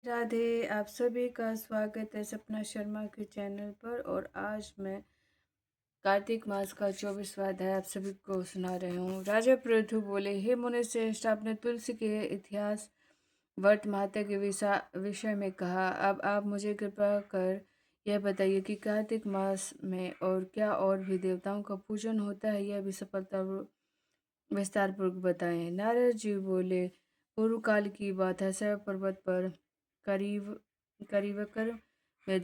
राधे, आप सभी का स्वागत है सपना शर्मा के चैनल पर। और आज मैं कार्तिक मास का 24वां अध्याय आप सभी को सुना रही हूँ। राजा पृथु बोले, हे मुनि श्रेष्ठ, आपने तुलसी के इतिहास वर्त महत्व के विषय में कहा। अब आप मुझे कृपा कर यह बताइए कि कार्तिक मास में और क्या और भी देवताओं का पूजन होता है, यह भी सफलता विस्तार पूर्वक बताएं। नारद जी बोले, पूर्व काल की बात है। शैव पर्वत पर करीब करीबकर में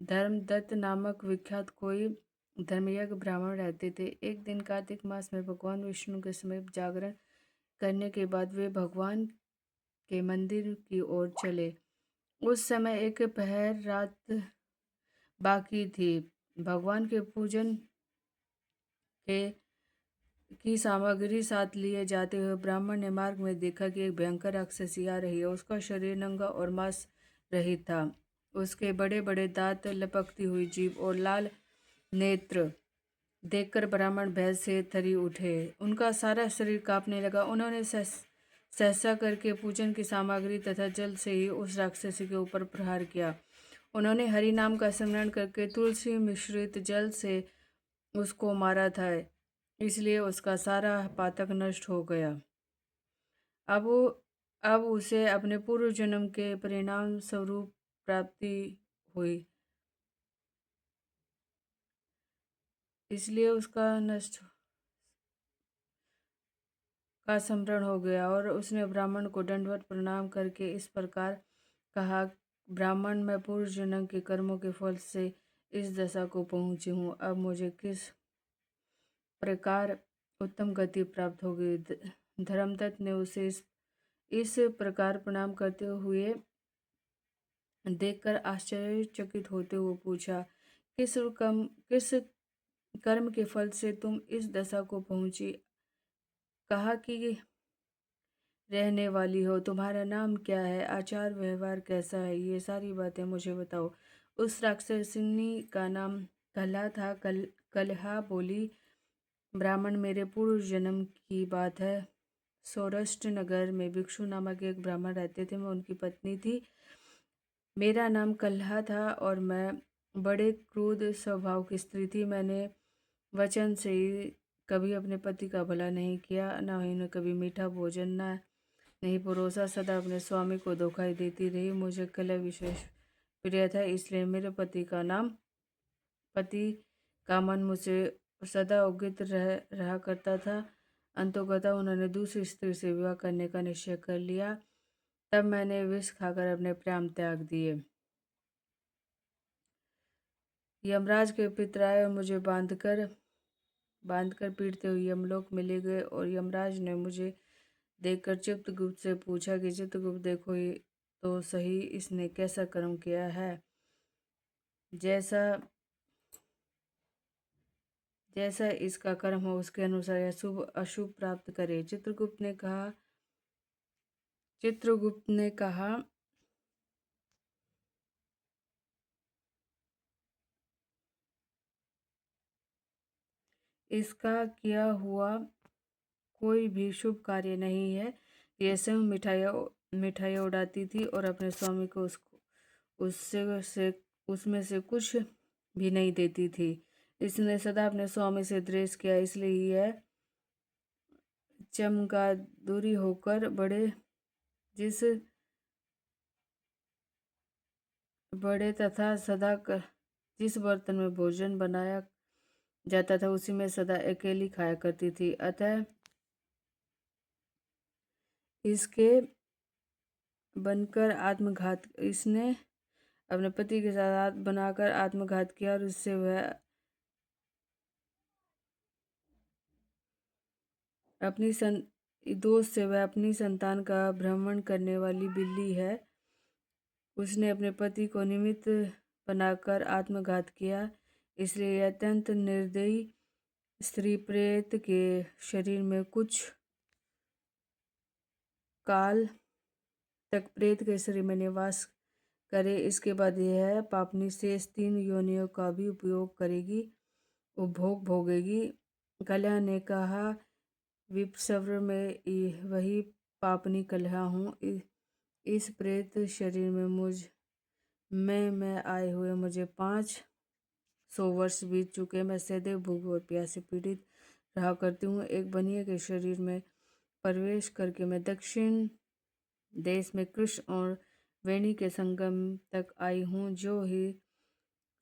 धर्मदत्त नामक विख्यात कोई धर्मयज्ञ ब्राह्मण रहते थे। एक दिन कार्तिक मास में भगवान विष्णु के समीप जागरण करने के बाद वे भगवान के मंदिर की ओर चले। उस समय एक पहर रात बाकी थी। भगवान के पूजन के की सामग्री साथ लिए जाते हुए ब्राह्मण ने मार्ग में देखा कि एक भयंकर राक्षसी आ रही है। उसका शरीर नंगा और मांस रहित था। उसके बड़े बड़े दांत, लपकती हुई जीभ और लाल नेत्र देखकर ब्राह्मण भय से थरी उठे। उनका सारा शरीर कांपने लगा। उन्होंने सहसा करके पूजन की सामग्री तथा जल से ही उस राक्षसी के ऊपर प्रहार किया। उन्होंने हरि नाम का स्मरण करके तुलसी मिश्रित जल से उसको मारा था, इसलिए उसका सारा पातक नष्ट हो गया। अब अब उसे अपने पूर्व जन्म के परिणाम स्वरूप प्राप्ति हुई, इसलिए उसका नष्ट का स्मरण हो गया। और उसने ब्राह्मण को दंडवत प्रणाम करके इस प्रकार कहा, ब्राह्मण, मैं पूर्व जन्म के कर्मों के फल से इस दशा को पहुंची हूँ। अब मुझे किस प्रकार उत्तम गति प्राप्त होगी। धर्मदत्त ने उसे इस प्रकार प्रणाम करते हुए देखकर आश्चर्यचकित होते हुए पूछा, किस कर्म के फल से तुम इस दशा को पहुंची? कहा कि रहने वाली हो, तुम्हारा नाम क्या है, आचार व्यवहार कैसा है, ये सारी बातें मुझे बताओ। उस राक्षसिनी का नाम कलहा था। कलहा बोली, ब्राह्मण, मेरे पूर्व जन्म की बात है। सौराष्ट्र नगर में भिक्षु नामक एक ब्राह्मण रहते थे। मैं उनकी पत्नी थी। मेरा नाम कलहा था और मैं बड़े क्रोध स्वभाव की स्त्री थी। मैंने वचन से ही कभी अपने पति का भला नहीं किया, न ही उन्हें कभी मीठा भोजन न नहीं परोसा। सदा अपने स्वामी को धोखा ही देती रही। मुझे कलह विशेष प्रिय था, इसलिए मेरे पति का मन मुझसे सदा उग्र रहा करता था। अंततः उन्होंने दूसरी स्त्री से विवाह करने का निश्चय कर लिया। तब मैंने विष खाकर अपने प्राण त्याग दिए। यमराज के पितराए और मुझे बांधकर पीटते हुए यमलोक में ले गए। और यमराज ने मुझे देखकर चित्रगुप्त से पूछा कि चित्रगुप्त, देखो ये तो सही, इसने कैसा कर्म किया है। जैसा जैसा इसका कर्म हो उसके अनुसार यह शुभ अशुभ प्राप्त करे। चित्रगुप्त ने कहा, इसका किया हुआ कोई भी शुभ कार्य नहीं है। यह स्वयं मिठाइयाँ उड़ाती थी और अपने स्वामी को उसमें से कुछ भी नहीं देती थी। इसने सदा अपने स्वामी से द्वेष किया, इसलिए यह चमगादुरी होकर जिस बड़े तथा जिस बर्तन में भोजन बनाया जाता था उसी में सदा अकेली खाया करती थी। अतः इसके इसने अपने पति के साथ हाथ बनाकर आत्मघात किया और इससे वह दोष से वह अपनी संतान का भ्रमण करने वाली बिल्ली है। उसने अपने पति को निमित्त बनाकर आत्मघात किया, इसलिए यह अत्यंत निर्दयी स्त्री प्रेत के शरीर में कुछ काल तक प्रेत के शरीर में निवास करे। इसके बाद यह पापनी शेष 3 योनियों का भी उपभोग भोगेगी। कलह ने कहा, विप्सवर में वही पापनी कलह हूँ। इस प्रेत शरीर में मैं आए हुए मुझे 500 वर्ष बीत चुके। मैं सदैव भूख और प्यास से पीड़ित रहा करती हूँ। एक बनिए के शरीर में प्रवेश करके मैं दक्षिण देश में कृष्ण और वेणी के संगम तक आई हूँ। जो ही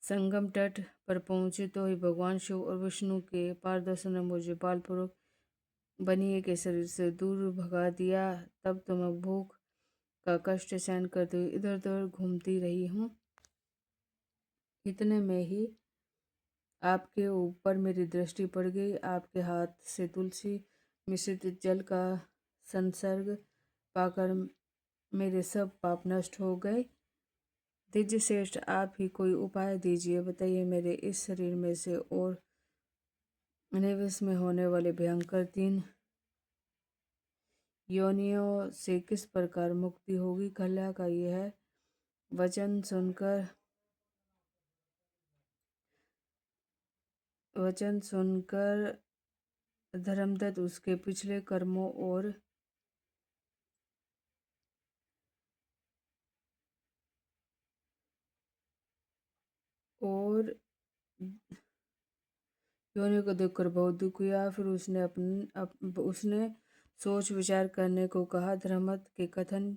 संगम तट पर पहुँचे तो ही भगवान शिव और विष्णु के पारदर्शन ने मुझे बलपूर्वक बनिए के शरीर से दूर भगा दिया। तब तो मैं भूख का कष्ट सहन करते हुए इधर उधर घूमती रही हूँ। इतने में ही आपके ऊपर मेरी दृष्टि पड़ गई। आपके हाथ से तुलसी मिश्रित जल का संसर्ग पाकर मेरे सब पाप नष्ट हो गए। दिव्य श्रेष्ठ, आप ही कोई उपाय दीजिए, बताइए मेरे इस शरीर में से और निवेश में होने वाले भयंकर 3 योनियों से किस प्रकार मुक्ति होगी। कल्या का यह वचन सुनकर धर्मदत्त उसके पिछले कर्मों और योनि को देखकर बहुत दुख हुआ। फिर उसने सोच विचार करने को कहा। धर्मदत्त के कथन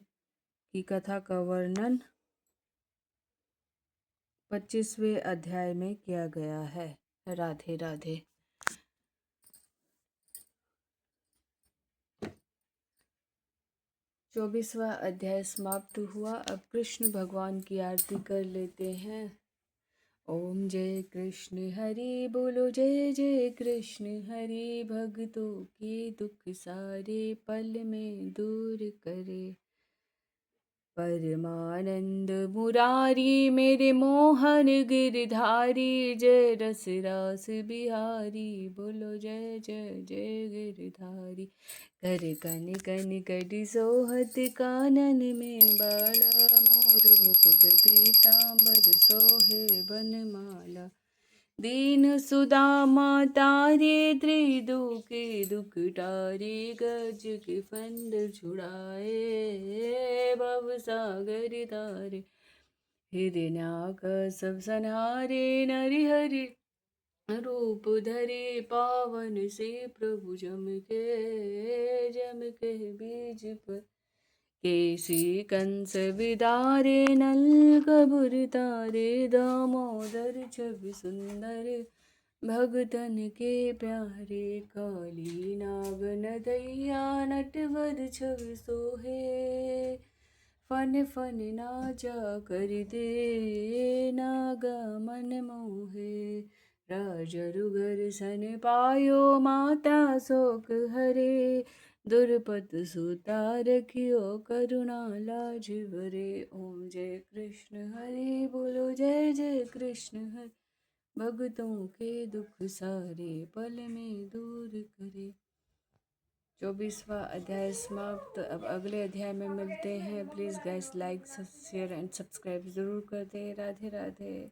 की कथा का वर्णन 25वें अध्याय में किया गया है। राधे राधे। 24वां अध्याय समाप्त हुआ। अब कृष्ण भगवान की आरती कर लेते हैं। ओम जय कृष्ण हरि बोलो, जय जय कृष्ण हरि। भक्तों के दुख सारे पल में दूर करे। परमानंद मुरारी मेरे मोहन गिरधारी। जय रस रास बिहारी बोलो, जय जय जय गिरधारी। कर कन कन कटी सोहत कानन में बाला। मोर मुकुट पीतांबर सोहे बनमाला। दीन सुदामा तारे त्रिदुख दुख टारे। गज के फंद छुड़ाए भव सागर तारे। हिरण्याकश्यप संहारे नरि हरि रूप धरे। पावन से प्रभु जम के बीज पर। केसी कंस विदारे नल कबूर तारे। दामोदर छवि सुंदर भगतन के प्यारे। काली नाग नदैया नटवर छवि सोहे। फन फन नाजा कर दे नागा मन मोहे। राजरुगर सन पायो माता शोक हरे। दुर्पत सुता रखियो करुणा लाज भरे। ओम जय कृष्ण हरि बोलो, जय जय कृष्ण हरि। भक्तों के दुख सारे पल में दूर करे। 24वां अध्याय समाप्त। अब अगले अध्याय में मिलते हैं। Please guys like share and subscribe ज़रूर कर दें। राधे राधे।